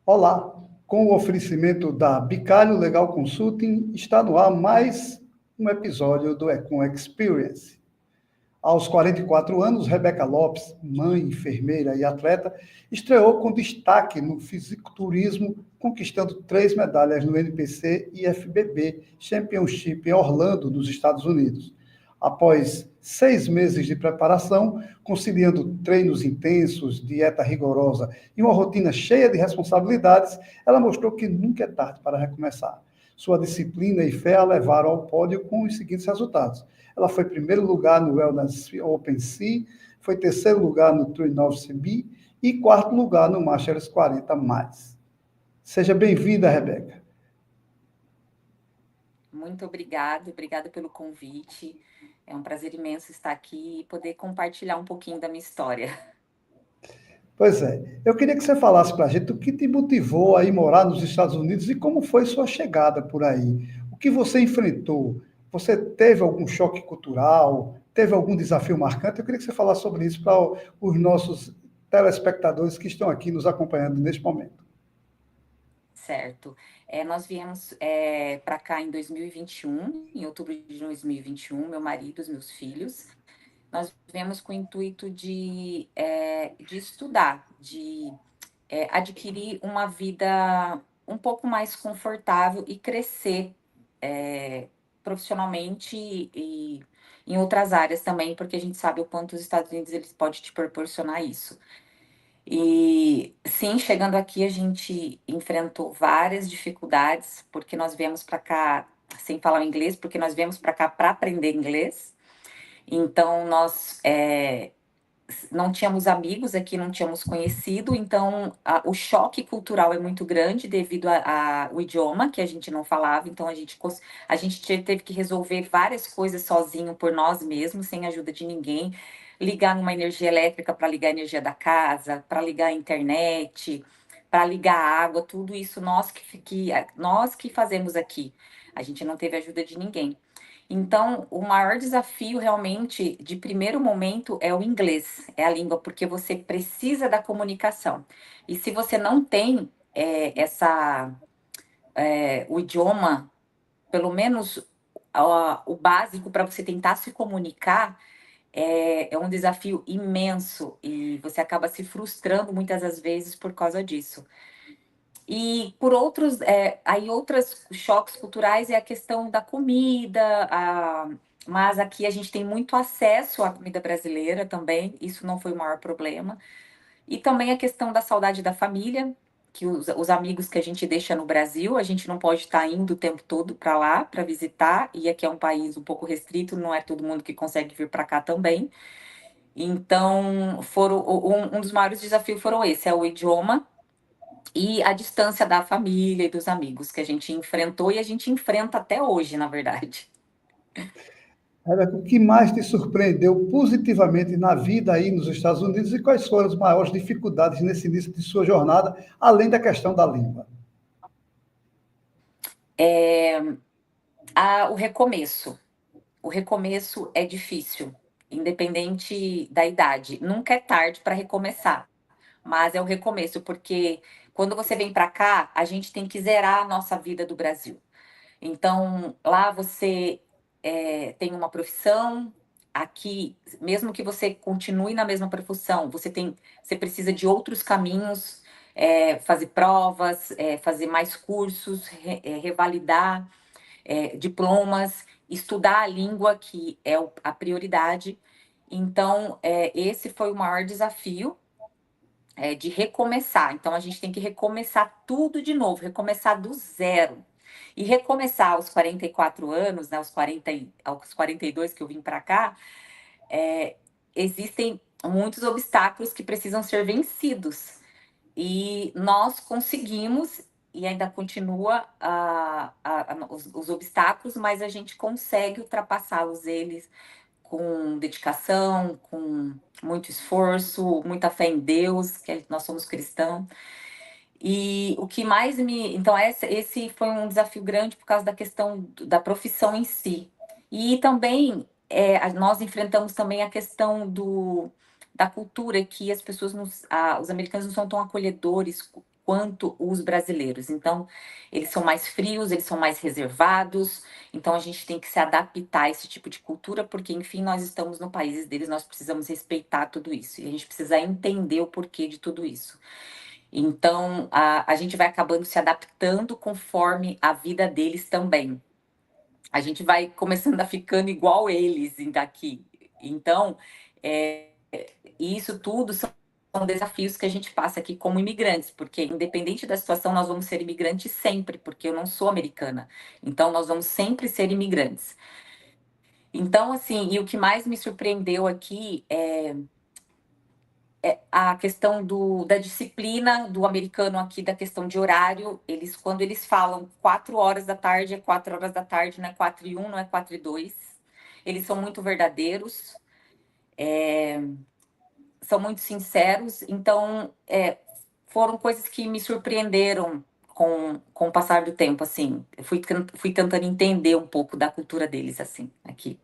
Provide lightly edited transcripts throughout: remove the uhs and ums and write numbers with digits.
Olá, com o oferecimento da Bicalho Legal Consulting, está no ar mais um episódio do Econ Experience. Aos 44 anos, Rebeca Lopes, mãe, enfermeira e atleta, estreou com destaque no fisiculturismo, conquistando 3 medalhas no NPC e FBB Championship em Orlando, nos Estados Unidos. Após 6 meses de preparação, conciliando treinos intensos, dieta rigorosa e uma rotina cheia de responsabilidades, ela mostrou que nunca é tarde para recomeçar. Sua disciplina e fé a levaram ao pódio com os seguintes resultados. Ela foi primeiro lugar no Wellness Open Sea, foi terceiro lugar no Triumph CB e quarto lugar no Masters 40+. Seja bem-vinda, Rebeca. Muito obrigada pelo convite. É um prazer imenso estar aqui e poder compartilhar um pouquinho da minha história. Pois é, eu queria que você falasse para a gente o que te motivou a ir morar nos Estados Unidos e como foi sua chegada por aí. O que você enfrentou? Você teve algum choque cultural? Teve algum desafio marcante? Eu queria que você falasse sobre isso para os nossos telespectadores que estão aqui nos acompanhando neste momento. Certo. Nós viemos para cá em 2021, em outubro de 2021, meu marido, os meus filhos. Nós viemos com o intuito de estudar, de adquirir uma vida um pouco mais confortável e crescer profissionalmente e em outras áreas também, porque a gente sabe o quanto os Estados Unidos eles podem te proporcionar isso. E sim, chegando aqui a gente enfrentou várias dificuldades, porque nós viemos para cá sem falar inglês, porque nós viemos para cá para aprender inglês. Então nós não tínhamos amigos aqui, não tínhamos conhecido, então o choque cultural é muito grande devido ao idioma que a gente não falava, então a gente teve que resolver várias coisas sozinho por nós mesmos, sem ajuda de ninguém, ligar numa energia elétrica para ligar a energia da casa, para ligar a internet, para ligar a água, tudo isso nós que fazemos aqui. A gente não teve ajuda de ninguém. Então, o maior desafio realmente, de primeiro momento, é o inglês, é a língua, porque você precisa da comunicação. E se você não tem o idioma, pelo menos o básico para você tentar se comunicar, é um desafio imenso e você acaba se frustrando muitas das vezes por causa disso. E por aí outros choques culturais é a questão da comida, mas aqui a gente tem muito acesso à comida brasileira também, isso não foi o maior problema. E também a questão da saudade da família, que os amigos que a gente deixa no Brasil, a gente não pode estar indo o tempo todo para lá para visitar, e aqui é um país um pouco restrito, não é todo mundo que consegue vir para cá também. Então, um dos maiores desafios foram esse, é o idioma e a distância da família e dos amigos que a gente enfrentou e a gente enfrenta até hoje, na verdade. Rebeca, o que mais te surpreendeu positivamente na vida aí nos Estados Unidos e quais foram as maiores dificuldades nesse início de sua jornada, além da questão da língua? É, o recomeço. O recomeço é difícil, independente da idade. Nunca é tarde para recomeçar, mas é o recomeço, porque quando você vem para cá, a gente tem que zerar a nossa vida do Brasil. Então, lá você tem uma profissão, aqui, mesmo que você continue na mesma profissão, você precisa de outros caminhos, fazer provas, fazer mais cursos, revalidar diplomas, estudar a língua, que é a prioridade. Então, esse foi o maior desafio, de recomeçar. Então, a gente tem que recomeçar tudo de novo, recomeçar do zero. E recomeçar aos 44 anos, né, aos 42 que eu vim para cá, existem muitos obstáculos que precisam ser vencidos. E nós conseguimos, e ainda continua os obstáculos, mas a gente consegue ultrapassá-los eles com dedicação, com muito esforço, muita fé em Deus, que nós somos cristãos. E o que mais me. Então, esse foi um desafio grande por causa da questão da profissão em si. E também nós enfrentamos também a questão da cultura, que as pessoas, os americanos não são tão acolhedores quanto os brasileiros. Então, eles são mais frios, eles são mais reservados. Então, a gente tem que se adaptar a esse tipo de cultura, porque, enfim, nós estamos no país deles, nós precisamos respeitar tudo isso. E a gente precisa entender o porquê de tudo isso. Então, a gente vai acabando se adaptando conforme a vida deles também. A gente vai começando a ficando igual eles daqui. Então, é, isso tudo são desafios que a gente passa aqui como imigrantes, porque independente da situação, nós vamos ser imigrantes sempre, porque eu não sou americana. Então, nós vamos sempre ser imigrantes. Então, assim, e o que mais me surpreendeu aqui é a questão da disciplina do americano aqui, da questão de horário. Eles, quando eles falam 4 horas da tarde, é 4 horas da tarde, não é 4:01, não é 4:02. Eles são muito verdadeiros, são muito sinceros. Então, foram coisas que me surpreenderam com o passar do tempo, assim. Eu fui tentando entender um pouco da cultura deles, assim, aqui.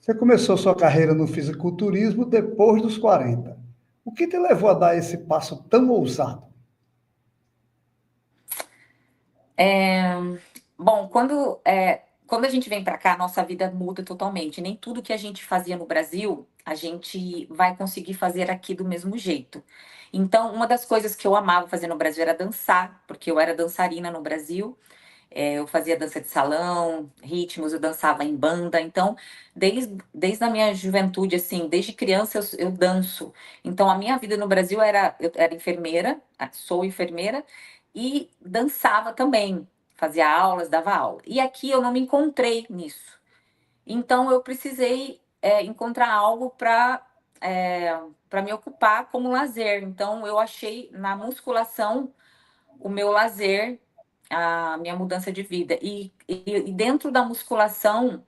Você começou sua carreira no fisiculturismo depois dos 40. O que te levou a dar esse passo tão ousado? É, bom, quando a gente vem para cá, a nossa vida muda totalmente. Nem tudo que a gente fazia no Brasil, a gente vai conseguir fazer aqui do mesmo jeito. Então, uma das coisas que eu amava fazer no Brasil era dançar, porque eu era dançarina no Brasil. Eu fazia dança de salão, ritmos, eu dançava em banda. Então, desde a minha juventude, assim, desde criança eu danço. Então, a minha vida no Brasil eu era enfermeira, sou enfermeira, e dançava também. Fazia aulas, dava aula. E aqui eu não me encontrei nisso. Então, eu precisei, encontrar algo para me ocupar como lazer. Então, eu achei na musculação o meu lazer, a minha mudança de vida. E dentro da musculação,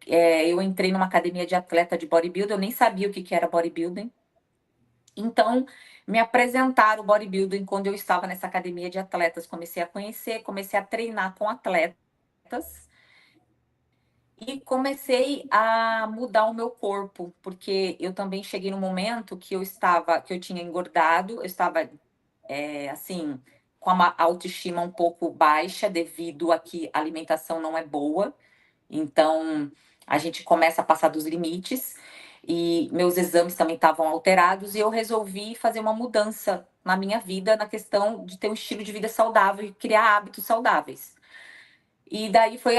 eu entrei numa academia de atleta de bodybuilding, eu nem sabia o que era bodybuilding. Então, me apresentaram o bodybuilding quando eu estava nessa academia de atletas. Comecei a conhecer, comecei a treinar com atletas e comecei a mudar o meu corpo, porque eu também cheguei no momento que eu tinha engordado, eu estava assim, com a autoestima um pouco baixa, devido a que a alimentação não é boa. Então, a gente começa a passar dos limites. E meus exames também estavam alterados. E eu resolvi fazer uma mudança na minha vida, na questão de ter um estilo de vida saudável e criar hábitos saudáveis. E daí foi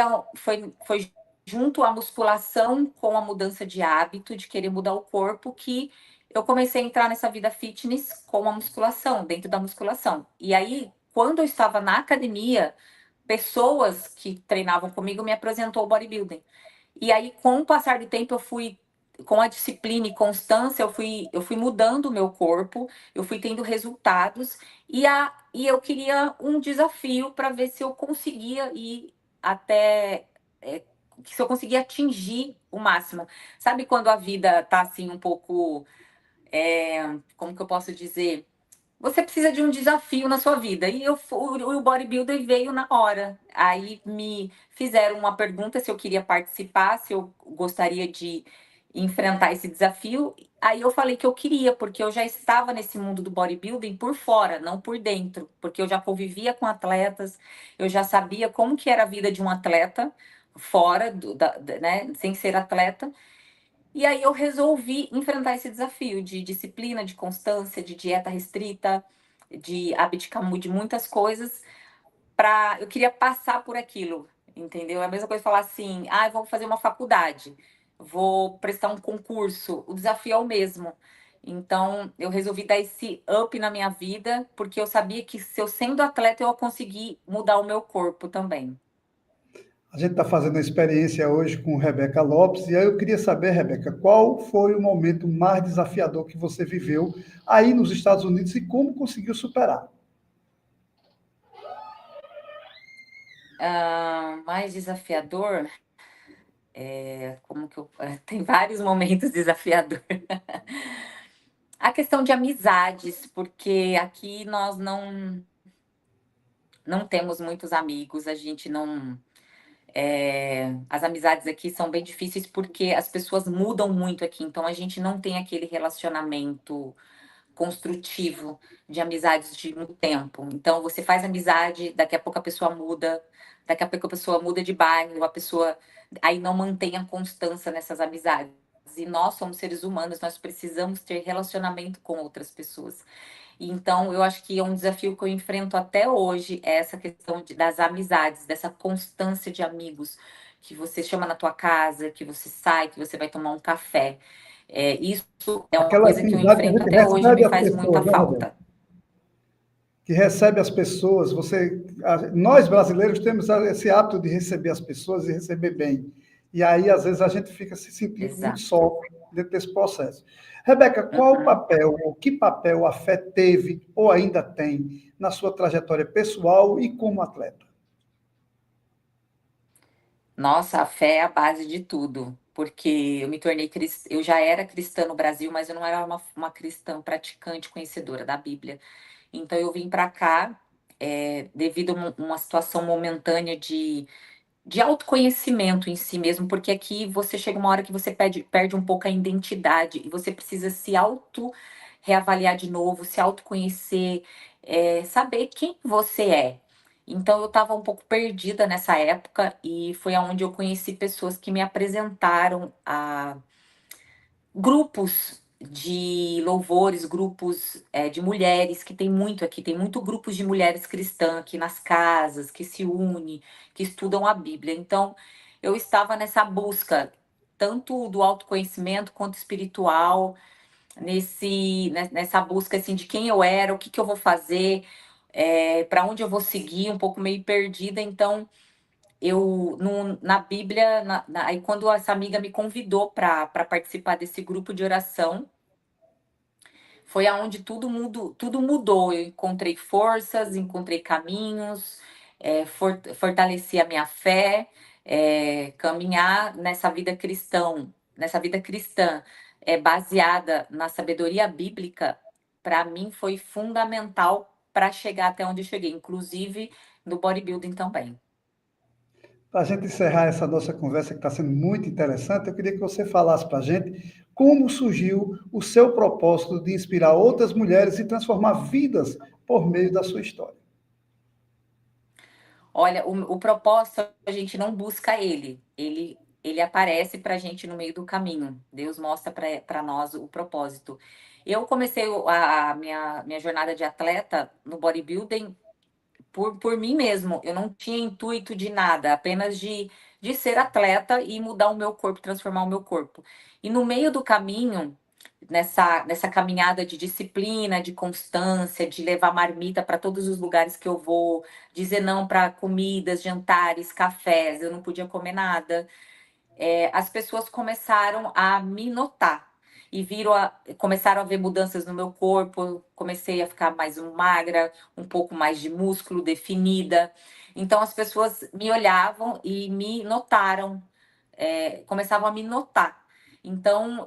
junto à musculação com a mudança de hábito, de querer mudar o corpo, que eu comecei a entrar nessa vida fitness com a musculação, dentro da musculação. E aí, quando eu estava na academia, pessoas que treinavam comigo me apresentou o bodybuilding. E aí, com o passar do tempo, com a disciplina e constância, eu fui mudando o meu corpo, eu fui tendo resultados, e eu queria um desafio para ver se eu conseguia ir até. é, se eu conseguia atingir o máximo. Sabe quando a vida tá assim um pouco. Como que eu posso dizer? Você precisa de um desafio na sua vida. E o bodybuilder veio na hora. Aí me fizeram uma pergunta se eu queria participar, se eu gostaria de enfrentar esse desafio. Aí eu falei que eu queria, porque eu já estava nesse mundo do bodybuilding por fora, não por dentro, porque eu já convivia com atletas, eu já sabia como que era a vida de um atleta fora né, sem ser atleta. E aí eu resolvi enfrentar esse desafio de disciplina, de constância, de dieta restrita, de abdicar de muitas coisas, eu queria passar por aquilo, entendeu? É a mesma coisa falar assim: "Ah, eu vou fazer uma faculdade, vou prestar um concurso". O desafio é o mesmo. Então, eu resolvi dar esse up na minha vida, porque eu sabia que se eu sendo atleta eu ia conseguir mudar o meu corpo também. A gente está fazendo a experiência hoje com Rebeca Lopes, e aí eu queria saber, Rebeca, qual foi o momento mais desafiador que você viveu aí nos Estados Unidos e como conseguiu superar? Mais desafiador, tem vários momentos desafiadores. A questão de amizades, porque aqui nós não temos muitos amigos, a gente não. As amizades aqui são bem difíceis porque as pessoas mudam muito aqui, então a gente não tem aquele relacionamento construtivo de amizades de muito tempo. Então, você faz amizade, daqui a pouco a pessoa muda, daqui a pouco a pessoa muda de bairro, a pessoa aí não mantém a constância nessas amizades. E nós somos seres humanos, nós precisamos ter relacionamento com outras pessoas. Então, eu acho que é um desafio que eu enfrento até hoje, é essa questão das amizades, dessa constância de amigos, que você chama na tua casa, que você sai, que você vai tomar um café. Isso é uma Aquela coisa que eu afinidade que a enfrento gente até hoje e me recebe as faz muita pessoas, né, Roberto? falta. Que recebe as pessoas. Nós brasileiros temos esse hábito de receber as pessoas e receber bem. E aí, às vezes, a gente fica se sentindo muito Exato. só dentro desse processo. Rebeca, qual o Uhum. papel, ou que papel a fé teve ou ainda tem na sua trajetória pessoal e como atleta? Nossa, a fé é a base de tudo, porque eu me tornei cristã, eu já era cristã no Brasil, mas eu não era uma cristã praticante, conhecedora da Bíblia. Então eu vim para cá, devido a uma situação momentânea de autoconhecimento em si mesmo, porque aqui você chega uma hora que você perde um pouco a identidade e você precisa se auto reavaliar de novo, se autoconhecer, saber quem você é. Então eu estava um pouco perdida nessa época e foi aonde eu conheci pessoas que me apresentaram a grupos de louvores, grupos de mulheres, que tem muito aqui, tem muito grupos de mulheres cristãs aqui nas casas, que se unem, que estudam a Bíblia. Então, eu estava nessa busca, tanto do autoconhecimento quanto espiritual, nessa busca assim, de quem eu era, o que, que eu vou fazer, para onde eu vou seguir, um pouco meio perdida. Então, eu na Bíblia, aí quando essa amiga me convidou para participar desse grupo de oração, foi aonde tudo mudou. Eu encontrei forças, encontrei caminhos, fortaleci a minha fé, caminhar nessa vida cristã, baseada na sabedoria bíblica, para mim foi fundamental para chegar até onde eu cheguei, inclusive no bodybuilding também. Para a gente encerrar essa nossa conversa, que está sendo muito interessante, eu queria que você falasse para a gente como surgiu o seu propósito de inspirar outras mulheres e transformar vidas por meio da sua história. Olha, o propósito, a gente não busca ele aparece para a gente no meio do caminho. Deus mostra para nós o propósito. Eu comecei a minha jornada de atleta no bodybuilding por mim mesmo. Eu não tinha intuito de nada, apenas de ser atleta e mudar o meu corpo, transformar o meu corpo. E no meio do caminho, nessa caminhada de disciplina, de constância, de levar marmita para todos os lugares que eu vou, dizer não para comidas, jantares, cafés, eu não podia comer nada. As pessoas começaram a me notar e começaram a ver mudanças no meu corpo. Eu comecei a ficar mais magra, um pouco mais de músculo definida. Então as pessoas me olhavam e me notaram, começavam a me notar. Então,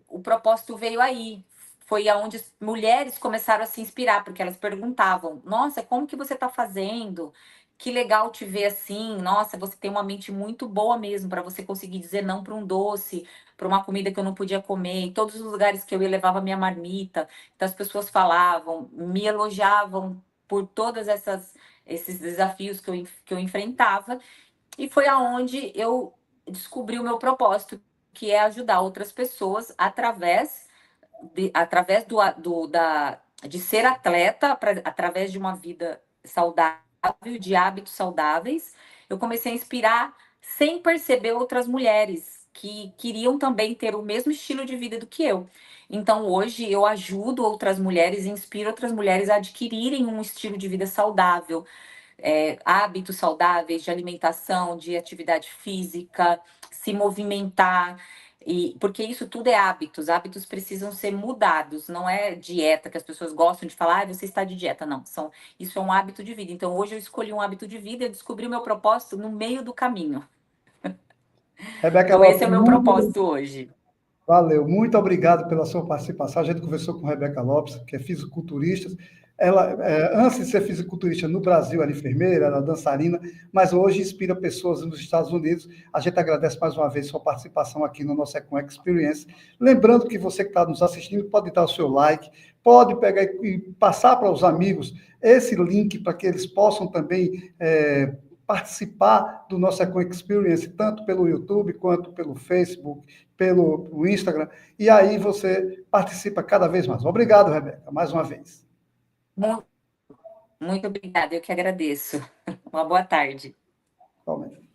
o propósito veio aí. Foi aonde as mulheres começaram a se inspirar, porque elas perguntavam: Nossa, como que você está fazendo? Que legal te ver assim. Nossa, você tem uma mente muito boa mesmo para você conseguir dizer não para um doce, para uma comida que eu não podia comer. Em todos os lugares que eu ia, levava minha marmita. Então, as pessoas falavam, me elogiavam por esses desafios que eu enfrentava. E foi aonde eu descobri o meu propósito, que é ajudar outras pessoas através de ser atleta, através de uma vida saudável, de hábitos saudáveis. Eu comecei a inspirar sem perceber outras mulheres que queriam também ter o mesmo estilo de vida do que eu. Então hoje eu ajudo outras mulheres, inspiro outras mulheres a adquirirem um estilo de vida saudável, hábitos saudáveis de alimentação, de atividade física, se movimentar. Porque isso tudo é hábitos, hábitos precisam ser mudados, não é dieta que as pessoas gostam de falar, você está de dieta, não, isso é um hábito de vida. Então hoje eu escolhi um hábito de vida e descobri o meu propósito no meio do caminho. Rebeca Então esse Lopes, é o meu propósito hoje. valeu, muito obrigado pela sua participação. A gente conversou com Rebeca Lopes, que é fisiculturista, Ela, antes de ser fisiculturista no Brasil, era enfermeira, era dançarina, mas hoje inspira pessoas nos Estados Unidos. A gente agradece mais uma vez sua participação aqui no nosso Econ Experience. Lembrando que você que está nos assistindo pode dar o seu like, pode pegar e passar para os amigos esse link para que eles possam também participar do nosso Econ Experience, tanto pelo YouTube quanto pelo Facebook, pelo Instagram, e aí você participa cada vez mais. Obrigado, Rebeca, mais uma vez. Muito obrigada, eu que agradeço. Uma boa tarde. Totalmente.